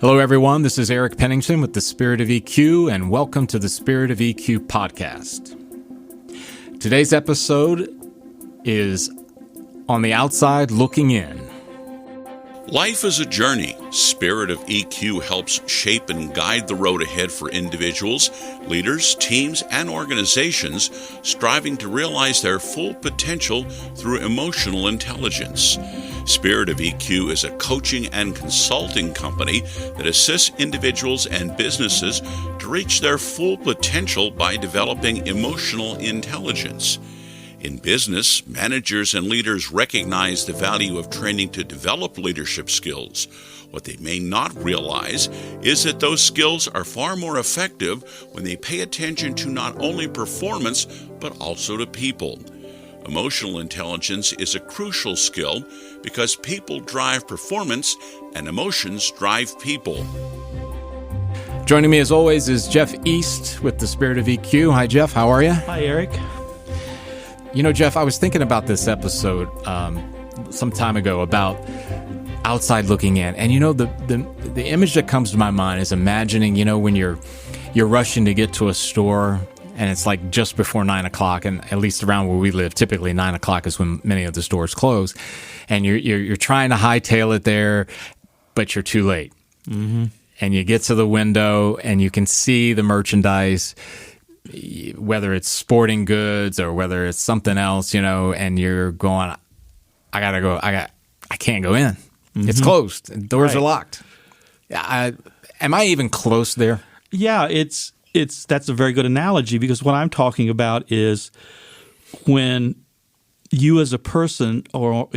Hello, everyone. This is Eric Pennington with the Spirit of EQ, and welcome to the Spirit of EQ podcast. Today's episode is On the Outside Looking In. Life is a journey. Spirit of EQ helps shape and guide the road ahead for individuals, leaders, teams, and organizations striving to realize their full potential through emotional intelligence. Spirit of EQ is a coaching and consulting company that assists individuals and businesses to reach their full potential by developing emotional intelligence. In business, managers and leaders recognize the value of training to develop leadership skills. What they may not realize is that those skills are far more effective when they pay attention to not only performance, but also to people. Emotional intelligence is a crucial skill because people drive performance and emotions drive people. Joining me as always is Jeff East with the Spirit of EQ. Hi, Jeff. How are you? Hi, Eric. You know, Jeff, I was thinking about this episode some time ago about outside looking in. And, you know, the image that comes to my mind is imagining, you know, when you're rushing to get to a store and it's like just before 9 o'clock, and at least around where we live, typically 9 o'clock is when many of the stores close, and you're trying to hightail it there, but you're too late. Mm-hmm. And you get to the window and you can see the merchandise, whether it's sporting goods or whether it's something else, you know, and you're going, I can't go in. Mm-hmm. It's closed. Doors are locked. Am I even close there? Yeah, that's a very good analogy, because what I'm talking about is when you as a person are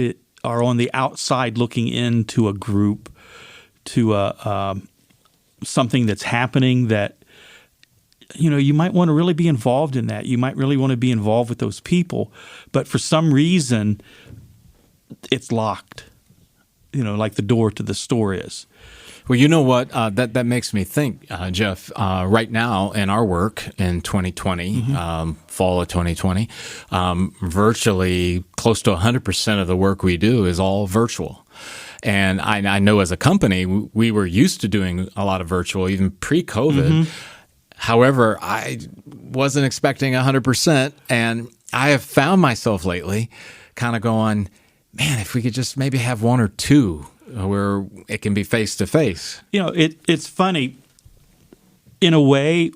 on the outside looking into a group, to something that's happening that, you know, you might want to really be involved in that. You might really want to be involved with those people. But for some reason, it's locked, you know, like the door to the store is. Well, you know what? That makes me think, Jeff, right now in our work in 2020, fall of 2020, virtually close to 100% of the work we do is all virtual. And I know as a company, we were used to doing a lot of virtual, even pre-COVID. Mm-hmm. However, I wasn't expecting 100%, and I have found myself lately kind of going, man, if we could just maybe have one or two where it can be face-to-face. You know, it's funny. In a way,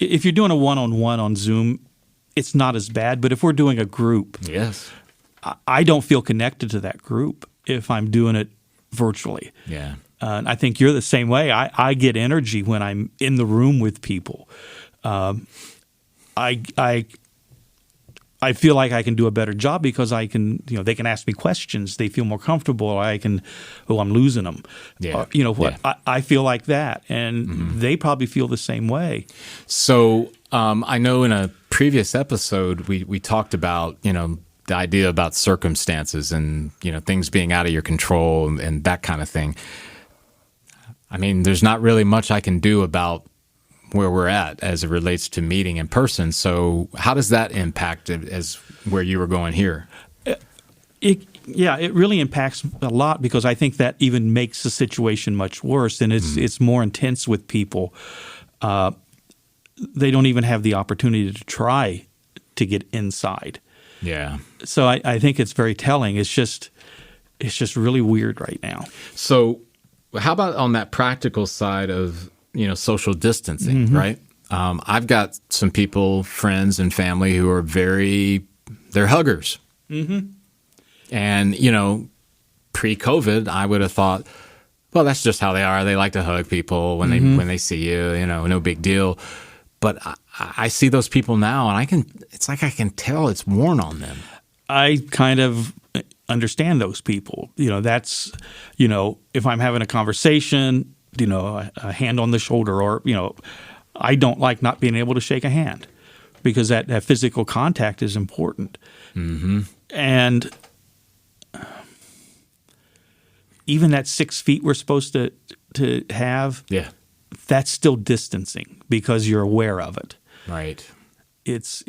if you're doing a one-on-one on Zoom, it's not as bad. But if we're doing a group, yes, I don't feel connected to that group if I'm doing it virtually. Yeah. And I think you're the same way. I get energy when I'm in the room with people. I feel like I can do a better job because I can, you know, they can ask me questions. They feel more comfortable. I'm losing them. Yeah. You know what? Yeah. I feel like that, and they probably feel the same way. So I know in a previous episode we talked about, you know, the idea about circumstances and, you know, things being out of your control and that kind of thing. I mean, there's not really much I can do about where we're at as it relates to meeting in person. So how does that impact as where you were going here? It really impacts a lot, because I think that even makes the situation much worse, and it's more intense with people. They don't even have the opportunity to try to get inside. Yeah. So I think it's very telling. It's just really weird right now. So how about on that practical side of, you know, social distancing, right? I've got some people, friends and family who are they're huggers. Mm-hmm. And, you know, pre-COVID, I would have thought, well, that's just how they are. They like to hug people when they see you, you know, no big deal. But I see those people now, and it's like I can tell it's worn on them. I kind of understand those people. You know, that's, you know, if I'm having a conversation, you know, a hand on the shoulder, or, you know, I don't like not being able to shake a hand, because that physical contact is important. Mm-hmm. And even that 6 feet we're supposed to have, that's still distancing, because you're aware of it. Right. It's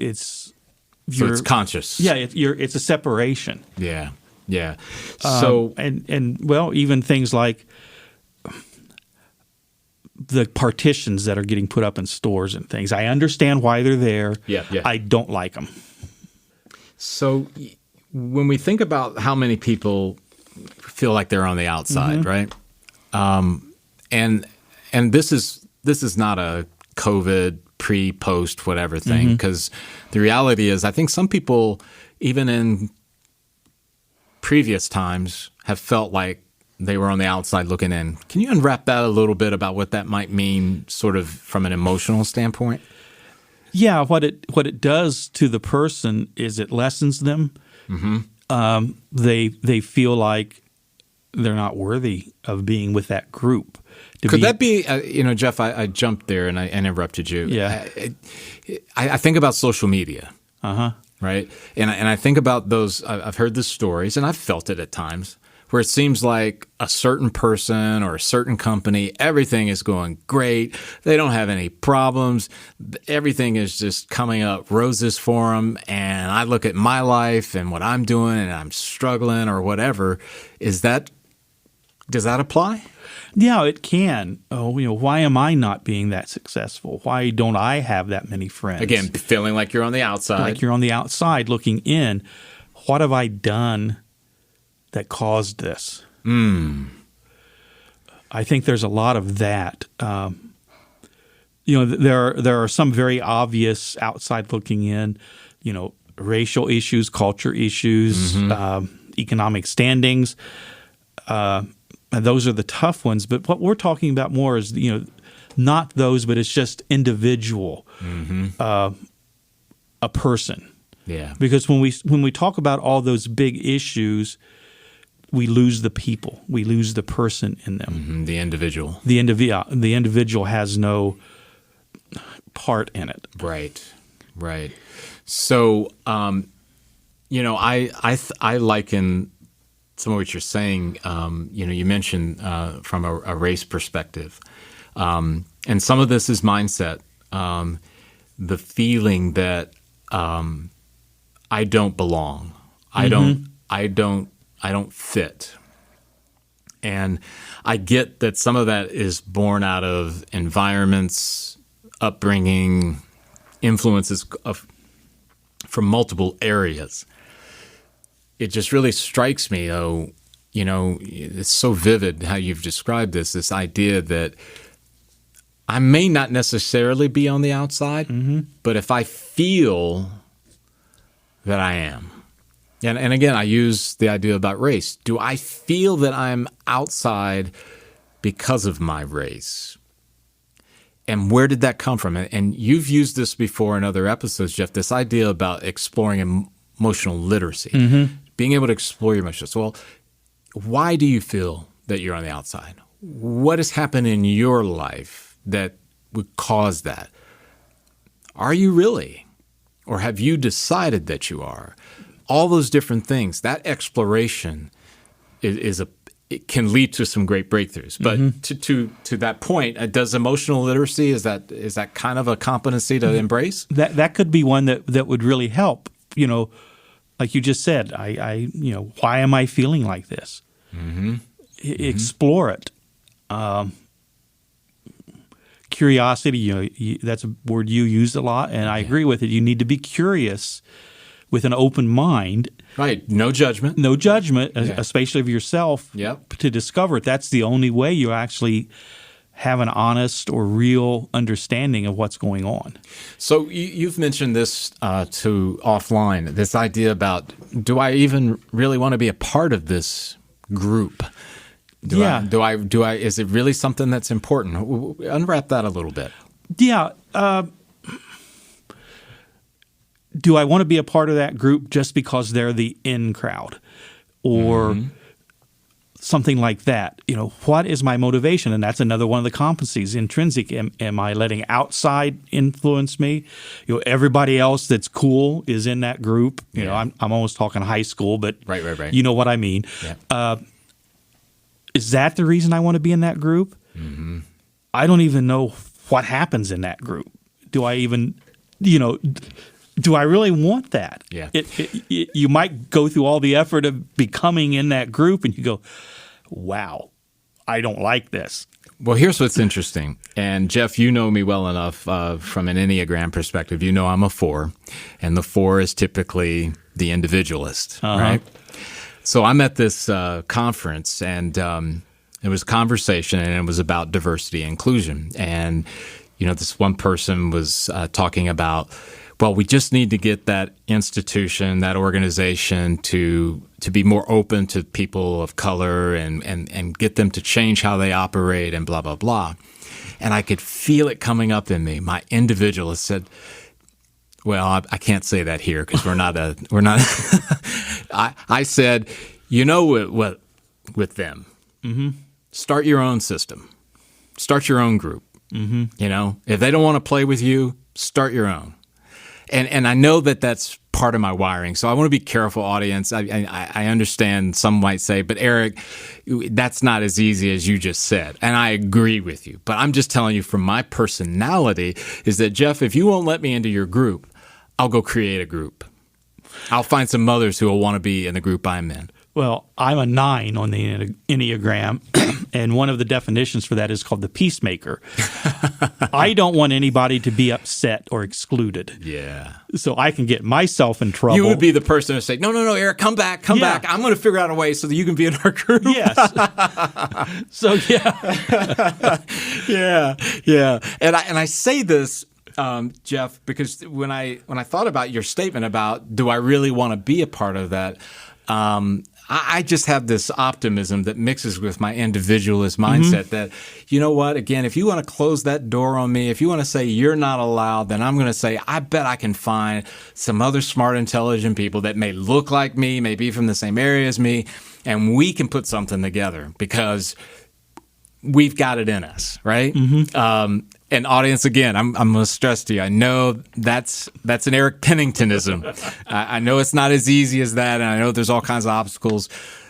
So it's conscious. Yeah, it's a separation. Yeah, yeah. So and well, even things like the partitions that are getting put up in stores and things. I understand why they're there. Yeah. I don't like them. So when we think about how many people feel like they're on the outside, right? And this is not a COVID pre-post whatever thing, because the reality is I think some people, even in previous times, have felt like they were on the outside looking in. Can you unwrap that a little bit about what that might mean sort of from an emotional standpoint? Yeah, what it does to the person is it lessens them. They feel like they're not worthy of being with that group. Could that be, Jeff, I jumped there and I interrupted you. Yeah. I think about social media, right? And I think about those, I've heard the stories and I've felt it at times, where it seems like a certain person or a certain company, everything is going great. They don't have any problems. Everything is just coming up roses for them. And I look at my life and what I'm doing and I'm struggling or whatever. Does that apply? Yeah, it can. Why am I not being that successful? Why don't I have that many friends? Again, feeling like you're on the outside. Like you're on the outside looking in. What have I done that caused this? I think there's a lot of that. There are some very obvious outside looking in, racial issues, culture issues, economic standings. And those are the tough ones. But what we're talking about more is, not those, but it's just individual, a person. Yeah. Because when we talk about all those big issues, we lose the people. We lose the person in them. The individual. The individual has no part in it. Right. So, I liken some of what you're saying. You mentioned from a race perspective, and some of this is mindset. The feeling that I don't belong. I don't fit. And I get that some of that is born out of environments, upbringing, influences from multiple areas. It just really strikes me, though, it's so vivid how you've described this idea that I may not necessarily be on the outside, but if I feel that I am, and again, I use the idea about race. Do I feel that I'm outside because of my race? And where did that come from? And you've used this before in other episodes, Jeff, this idea about exploring emotional literacy, being able to explore your emotions. Well, why do you feel that you're on the outside? What has happened in your life that would cause that? Are you really? Or have you decided that you are? All those different things, that exploration it can lead to some great breakthroughs. But to that point, does emotional literacy, is that kind of a competency to embrace? That could be one that would really help. Like you just said, why am I feeling like this? Explore it. Curiosity, that's a word you used a lot, and I agree with it. You need to be curious with an open mind. Right. No judgment. No judgment, especially of yourself, to discover it. That's the only way you actually have an honest or real understanding of what's going on. So you've mentioned this to offline, this idea about, do I even really want to be a part of this group? Do I? Is it really something that's important? Unwrap that a little bit. Yeah. Do I want to be a part of that group just because they're the in crowd, or something like that? What is my motivation? And that's another one of the competencies, intrinsic. Am I letting outside influence me? Everybody else that's cool is in that group. I'm almost talking high school, but right. You know what I mean. Yeah. Is that the reason I want to be in that group? I don't even know what happens in that group. Do I even, do I really want that? Yeah. You might go through all the effort of becoming in that group and you go, wow, I don't like this. Well, here's what's interesting. And Jeff, you know me well enough from an Enneagram perspective. You know I'm a 4, and the 4 is typically the individualist, right? So I'm at this conference, and it was a conversation, and it was about diversity and inclusion. And, this one person was talking about, well, we just need to get that institution, that organization to be more open to people of color and get them to change how they operate and blah, blah, blah. And I could feel it coming up in me. My individualist said, well, I can't say that here because we're not. I said, what with them, start your own system, start your own group. If they don't want to play with you, start your own. And I know that that's part of my wiring. So I want to be careful, audience. I understand some might say, but Eric, that's not as easy as you just said. And I agree with you. But I'm just telling you from my personality is that, Jeff, if you won't let me into your group, I'll go create a group. I'll find some others who will want to be in the group I'm in. Well, I'm a 9 on the Enneagram, and one of the definitions for that is called the peacemaker. I don't want anybody to be upset or excluded. Yeah. So I can get myself in trouble. You would be the person to say, no, Eric, come back. I'm going to figure out a way so that you can be in our group. Yes. So, yeah. Yeah. And I say this, Jeff, because when I thought about your statement about, do I really want to be a part of that? I just have this optimism that mixes with my individualist mindset that, you know what, again, if you want to close that door on me, if you want to say you're not allowed, then I'm going to say, I bet I can find some other smart, intelligent people that may look like me, may be from the same area as me, and we can put something together because we've got it in us, right? And audience, again, I'm going to stress to you, I know that's an Eric Penningtonism. I know it's not as easy as that, and I know there's all kinds of obstacles,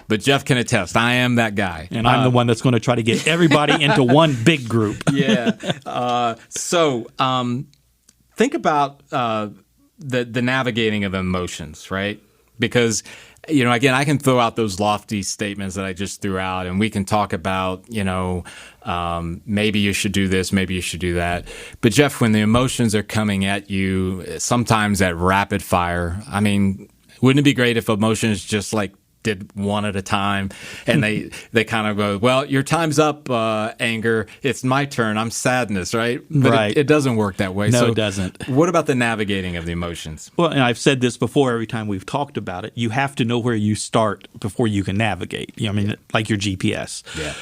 but Jeff can attest. I am that guy. And I'm the one that's going to try to get everybody into one big group. Yeah. So think about the navigating of emotions, right? Because again, I can throw out those lofty statements that I just threw out, and we can talk about, maybe you should do this, maybe you should do that. But Jeff, when the emotions are coming at you, sometimes at rapid fire, I mean, wouldn't it be great if emotions just did one at a time and they kind of go, well, your time's up, anger. It's my turn. I'm sadness, right? But right. It doesn't work that way. No, it doesn't. What about the navigating of the emotions? Well, and I've said this before every time we've talked about it. You have to know where you start before you can navigate. Like your GPS. Yeah.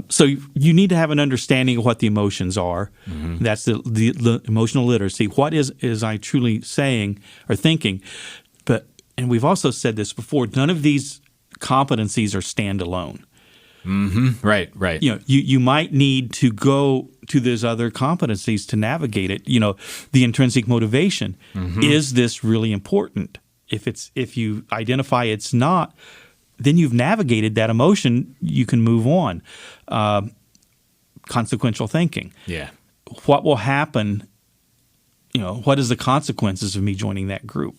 So you need to have an understanding of what the emotions are. That's the emotional literacy. What is I truly saying or thinking? And we've also said this before, none of these competencies are standalone. Right. You might need to go to those other competencies to navigate it. The intrinsic motivation. Is this really important? If you identify it's not, then you've navigated that emotion, you can move on. Consequential thinking. Yeah. What will happen? What is the consequences of me joining that group?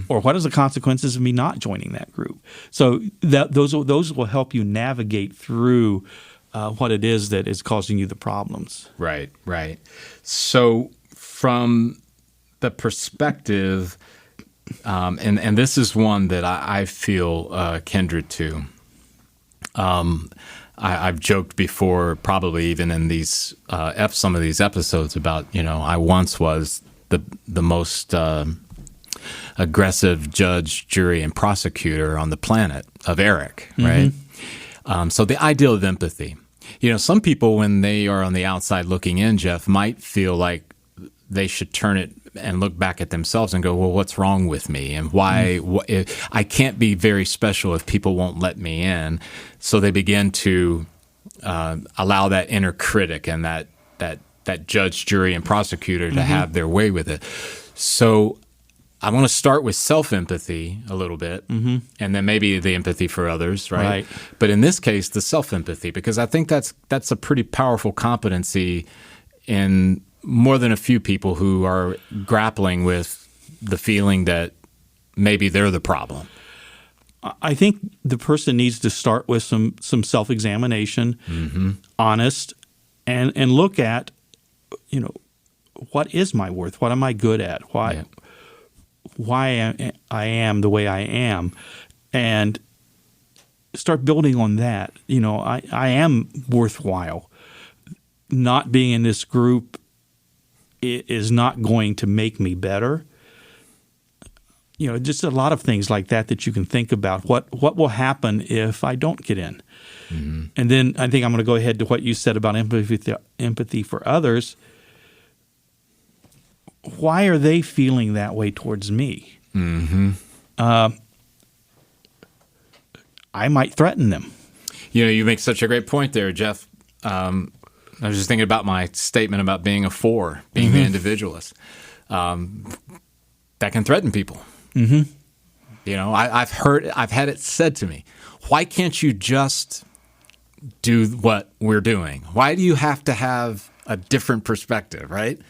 Or what is the consequences of me not joining that group? So those will help you navigate through what it is that is causing you the problems. Right. So from the perspective, and this is one that I feel kindred to. I've joked before, probably even in these some of these episodes about I once was the most aggressive judge, jury, and prosecutor on the planet of Eric, right? So the ideal of empathy. Some people when they are on the outside looking in, Jeff, might feel like they should turn it and look back at themselves and go, well, what's wrong with me? And why I can't be very special if people won't let me in. So they begin to allow that inner critic and that judge, jury, and prosecutor to have their way with it. So I want to start with self-empathy a little bit, and then maybe the empathy for others, right? But in this case, the self-empathy, because I think that's a pretty powerful competency in more than a few people who are grappling with the feeling that maybe they're the problem. I think the person needs to start with some self-examination, honest, and look at, what is my worth? What am I good at? Why I am the way I am, and start building on that. I am worthwhile. Not being in this group is not going to make me better. Just a lot of things like that you can think about. What will happen if I don't get in? Mm-hmm. And then I think I'm going to go ahead to what you said about empathy for others. Why are they feeling that way towards me? Mm-hmm. I might threaten them. You make such a great point there, Jeff. I was just thinking about my statement about being a 4, being the individualist. That can threaten people. Mm-hmm. I've had it said to me, why can't you just do what we're doing? Why do you have to have a different perspective, right?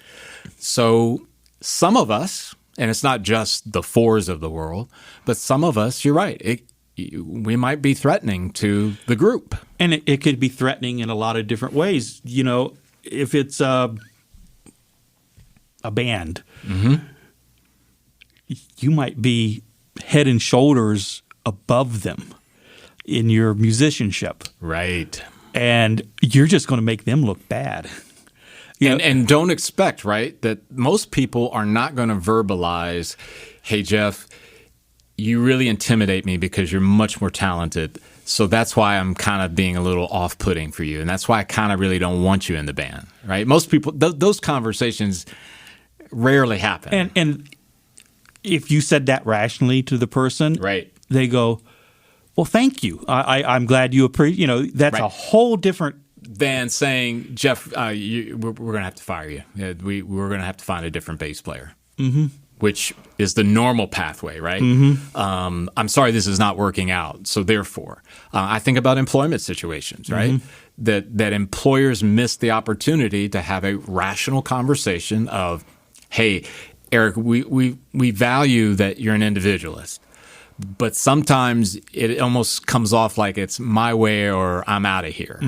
So some of us, and it's not just the 4s of the world, but some of us, you're right, we might be threatening to the group. And it could be threatening in a lot of different ways. If it's a band, you might be head and shoulders above them in your musicianship. Right. And you're just going to make them look bad. And don't expect, right, that most people are not going to verbalize, hey, Jeff, you really intimidate me because you're much more talented. So that's why I'm kind of being a little off-putting for you. And that's why I kind of really don't want you in the band, right? Most people, those conversations rarely happen. And if you said that rationally to the person, right, they go, well, thank you. I'm glad you appreciate, that's right. A whole different than saying, Jeff, we're going to have to fire you. We're going to have to find a different bass player, which is the normal pathway, right? I'm sorry this is not working out. So therefore, I think about employment situations, right? That employers miss the opportunity to have a rational conversation of, hey, Eric, we value that you're an individualist. But sometimes it almost comes off like it's my way or I'm out of here.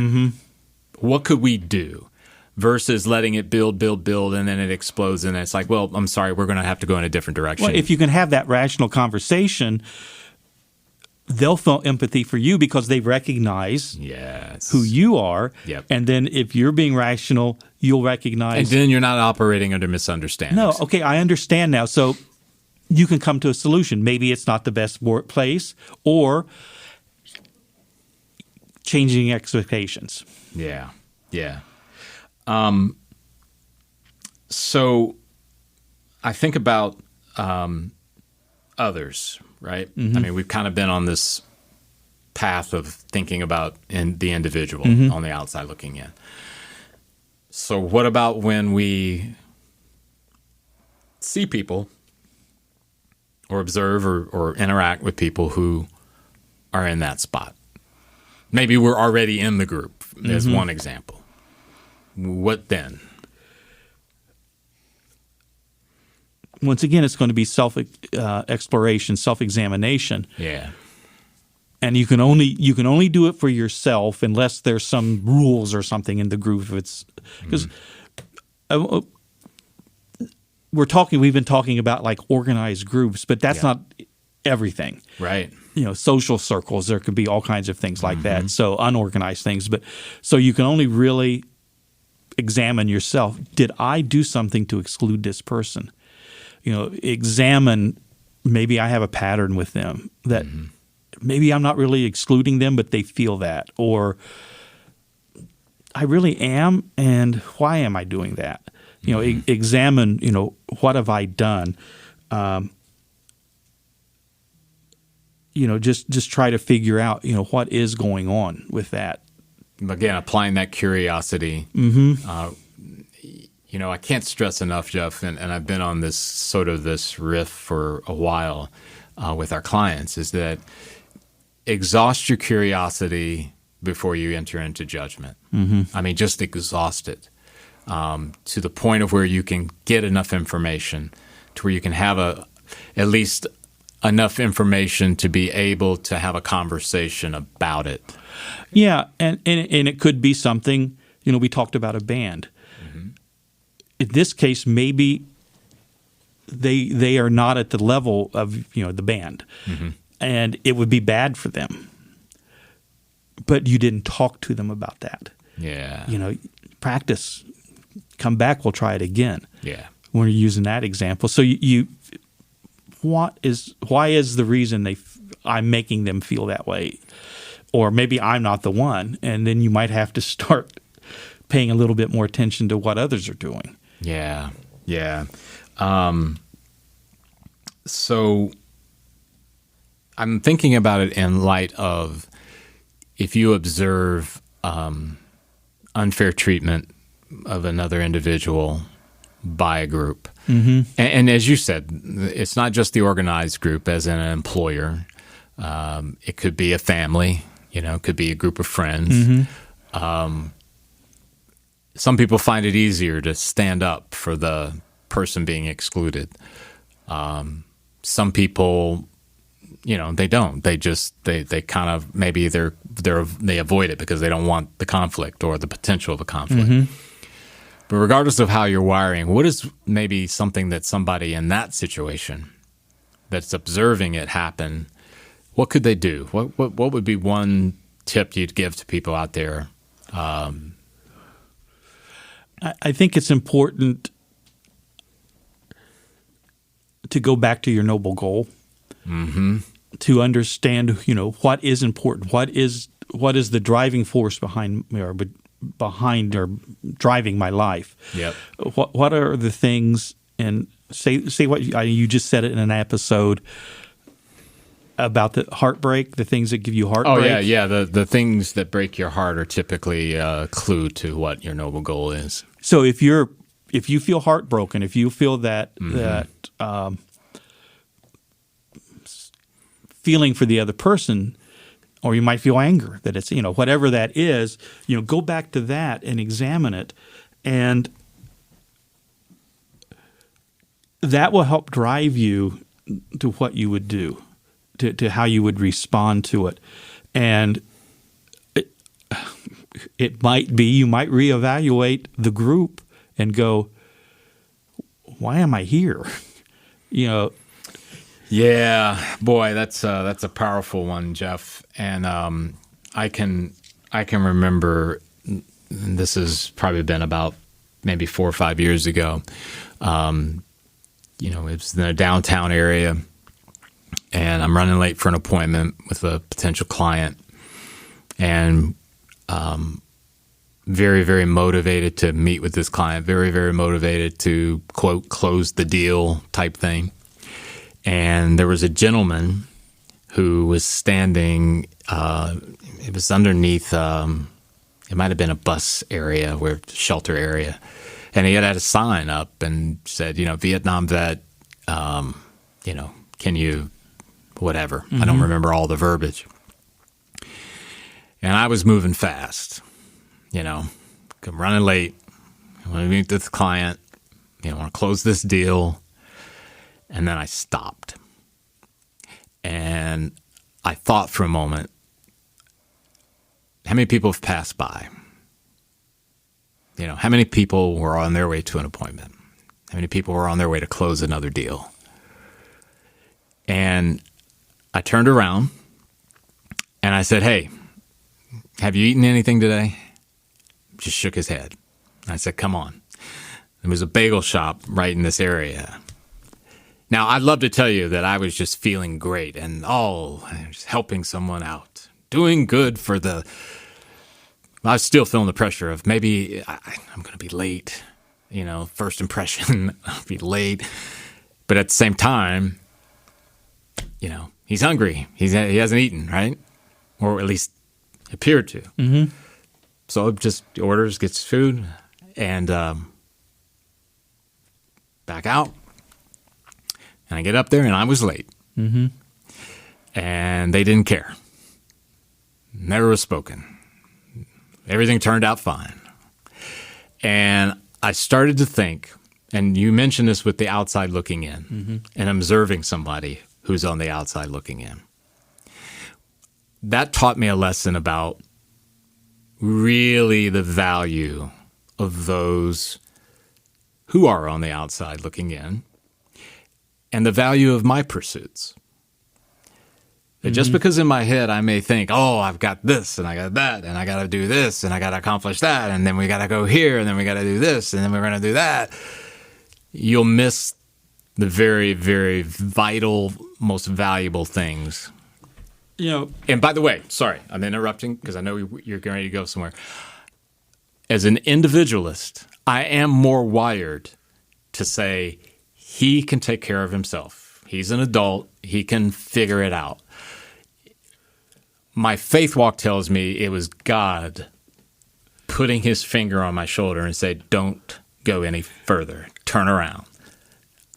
What could we do versus letting it build, and then it explodes, and it's like, well, I'm sorry, we're going to have to go in a different direction. Well, if you can have that rational conversation, they'll feel empathy for you because they recognize who you are. Yep. And then if you're being rational, you'll recognize. And then you're not operating under misunderstandings. No, okay, I understand now. So you can come to a solution. Maybe it's not the best workplace, or changing expectations. Yeah. So I think about others, right? I mean, we've kind of been on this path of thinking about the individual on the outside looking in. So what about when we see people or observe or interact with people who are in that spot? Maybe we're already in the group, as one example. What then? Once again, it's going to be self-exploration, self-examination. Yeah. And you can only do it for yourself unless there's some rules or something in the group. If it's because we've been talking about like organized groups, but that's not everything. Right. Social circles, there could be all kinds of things like that. So unorganized things. But so you can only really examine yourself. Did I do something to exclude this person? Examine, maybe I have a pattern with them that maybe I'm not really excluding them, but they feel that. Or I really am, and why am I doing that? Examine, what have I done? Just try to figure out, what is going on with that. Again, applying that curiosity. I can't stress enough, Jeff, and I've been on this sort of this riff for a while with our clients, is that exhaust your curiosity before you enter into judgment. I mean, just exhaust it to the point of where you can get enough information to where you can have at least enough information to be able to have a conversation about it. Yeah, and it could be something, we talked about a band. Mm-hmm. In this case, maybe they are not at the level of, the band. Mm-hmm. And it would be bad for them. But you didn't talk to them about that. Yeah. Practice, come back, we'll try it again. Yeah. When you're using that example. So why is the reason I'm making them feel that way? Or maybe I'm not the one, and then you might have to start paying a little bit more attention to what others are doing. Yeah, yeah. So I'm thinking about it in light of if you observe unfair treatment of another individual by a group. Mm-hmm. And as you said, it's not just the organized group as in an employer. It could be a family, it could be a group of friends. Mm-hmm. Some people find it easier to stand up for the person being excluded. Some people, they don't. They just they kind of maybe they avoid it because they don't want the conflict or the potential of a conflict. Mm-hmm. But regardless of how you're wiring, what is maybe something that somebody in that situation that's observing it happen, what could they do? What would be one tip you'd give to people out there? I think it's important to go back to your noble goal, mm-hmm. to understand, what is important, what is the driving force behind or driving my life. Yep. What are the things, and say what you just said it in an episode about the heartbreak, the things that give you heartbreak. Oh yeah. The things that break your heart are typically a clue to what your noble goal is. So if you feel heartbroken, if you feel that mm-hmm. that feeling for the other person, or you might feel anger that it's whatever that is, go back to that and examine it, and that will help drive you to what you would do, to how you would respond to it. And it might be you might reevaluate the group and go, why am I here? Yeah, boy, that's a powerful one, Jeff. And I can remember, this has probably been about maybe 4 or 5 years ago. It was in a downtown area, and I'm running late for an appointment with a potential client, and very, very motivated to meet with this client, very, very motivated to, quote, close the deal type thing. And there was a gentleman who was standing, it was underneath, it might have been a bus area, shelter area. And he had a sign up and said, Vietnam vet, can you, whatever. Mm-hmm. I don't remember all the verbiage. And I was moving fast, I'm running late. I want to meet this client, I want to close this deal. And then I stopped. And I thought for a moment, how many people have passed by? How many people were on their way to an appointment? How many people were on their way to close another deal? And I turned around and I said, hey, have you eaten anything today? Just shook his head. I said, come on. There was a bagel shop right in this area. Now, I'd love to tell you that I was just feeling great and, just helping someone out, doing good for I was still feeling the pressure of maybe I'm going to be late, first impression, I'll be late. But at the same time, he's hungry. He hasn't eaten, right? Or at least appeared to. Mm-hmm. So just orders, gets food, and back out. And I get up there, and I was late. Mm-hmm. And they didn't care. Never was spoken. Everything turned out fine. And I started to think, and you mentioned this with the outside looking in, mm-hmm. and observing somebody who's on the outside looking in. That taught me a lesson about really the value of those who are on the outside looking in and the value of my pursuits. That just because in my head I may think, oh, I've got this and I got that and I got to do this and I got to accomplish that and then we got to go here and then we got to do this and then we're going to do that, you'll miss the very, very vital, most valuable things. And by the way, sorry, I'm interrupting because I know you're getting ready to go somewhere. As an individualist, I am more wired to say he can take care of himself. He's an adult. He can figure it out. My faith walk tells me it was God putting his finger on my shoulder and said, don't go any further. Turn around.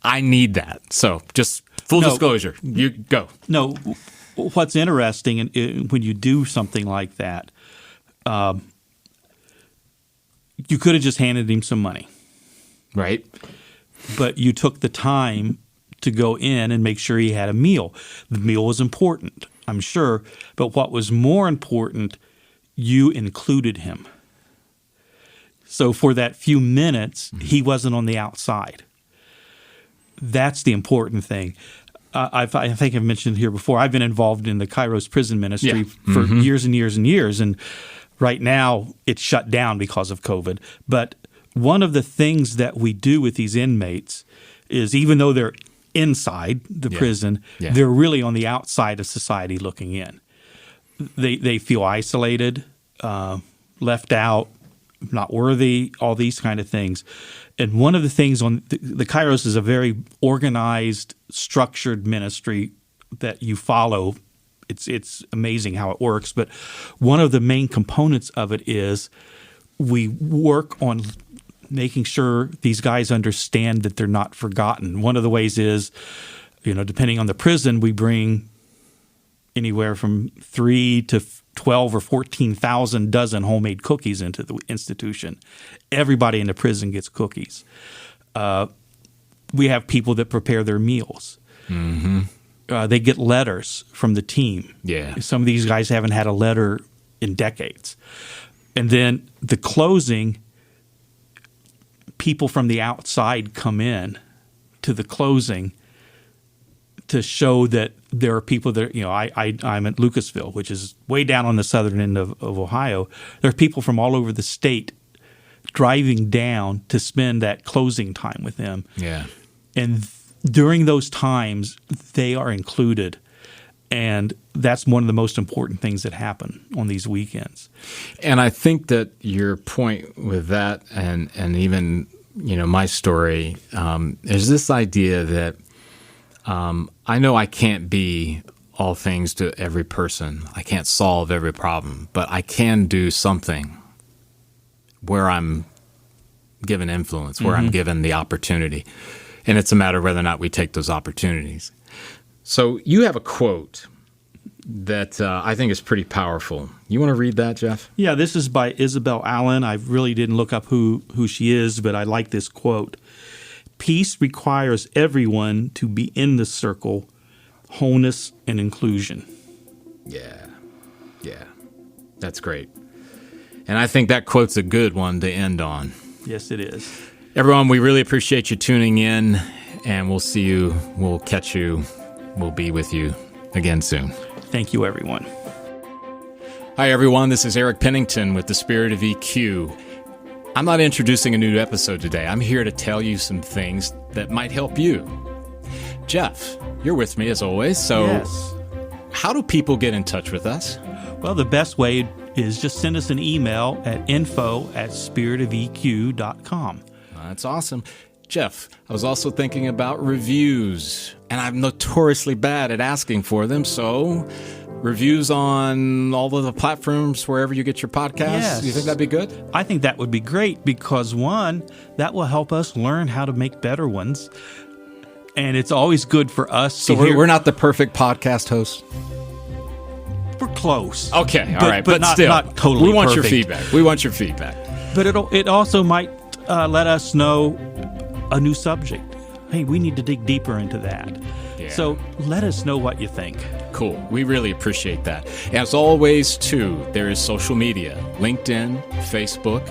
I need that. So just full disclosure, you go. No, what's interesting when you do something like that, you could have just handed him some money. Right. But you took the time to go in and make sure he had a meal. The meal was important, I'm sure. But what was more important, you included him. So for that few minutes, he wasn't on the outside. That's the important thing. I think I've mentioned here before, I've been involved in the Kairos prison ministry for years and years and years. And right now it's shut down because of COVID. But one of the things that we do with these inmates is even though they're inside the prison, they're really on the outside of society looking in. They feel isolated, left out, not worthy, all these kind of things. And one of the things on the Kairos is a very organized, structured ministry that you follow. It's amazing how it works. But one of the main components of it is we work on making sure these guys understand that they're not forgotten. One of the ways is, depending on the prison, we bring anywhere from 3 to 12 or 14,000 dozen homemade cookies into the institution. Everybody in the prison gets cookies. We have people that prepare their meals. They get letters from the team. Some of these guys haven't had a letter in decades. And then the closing, people from the outside come in to the closing to show that there are people that, I'm at Lucasville, which is way down on the southern end of Ohio. There are people from all over the state driving down to spend that closing time with them. And during those times, they are included. And that's one of the most important things that happen on these weekends. And I think that your point with that and even, my story, is this idea that I know I can't be all things to every person. I can't solve every problem, but I can do something where I'm given influence, where I'm given the opportunity. And it's a matter of whether or not we take those opportunities. So you have a quote that I think is pretty powerful. You want to read that, Jeff? Yeah, this is by Isabel Allen. I really didn't look up who she is, but I like this quote. Peace requires everyone to be in the circle, wholeness and inclusion. Yeah. That's great. And I think that quote's a good one to end on. Yes, it is. Everyone, we really appreciate you tuning in, and we'll see you, we'll catch you, we'll be with you again soon. Thank you, everyone. Hi, everyone. This is Eric Pennington with The Spirit of EQ. I'm not introducing a new episode today. I'm here to tell you some things that might help you. Jeff, you're with me as always. So yes. How do people get in touch with us? Well, the best way is just send us an email at info@spiritofeq.com. That's awesome. Jeff, I was also thinking about reviews, and I'm notoriously bad at asking for them. So reviews on all of the platforms, wherever you get your podcasts. Yes. Do you think that'd be good? I think that would be great because, one, that will help us learn how to make better ones. And it's always good for us. So we're not the perfect podcast hosts? We're close. Okay, all right. But not, still, not totally we want perfect. your feedback. We want your feedback. But it also might let us know a new subject. Hey, we need to dig deeper into that. Yeah. So let us know what you think. Cool. We really appreciate that. As always, too, there is social media, LinkedIn, Facebook,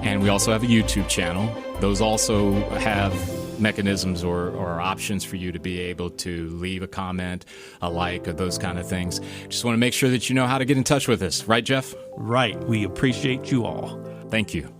and we also have a YouTube channel. Those also have mechanisms or options for you to be able to leave a comment, a like, or those kind of things. Just want to make sure that you know how to get in touch with us. Right, Jeff? Right. We appreciate you all. Thank you.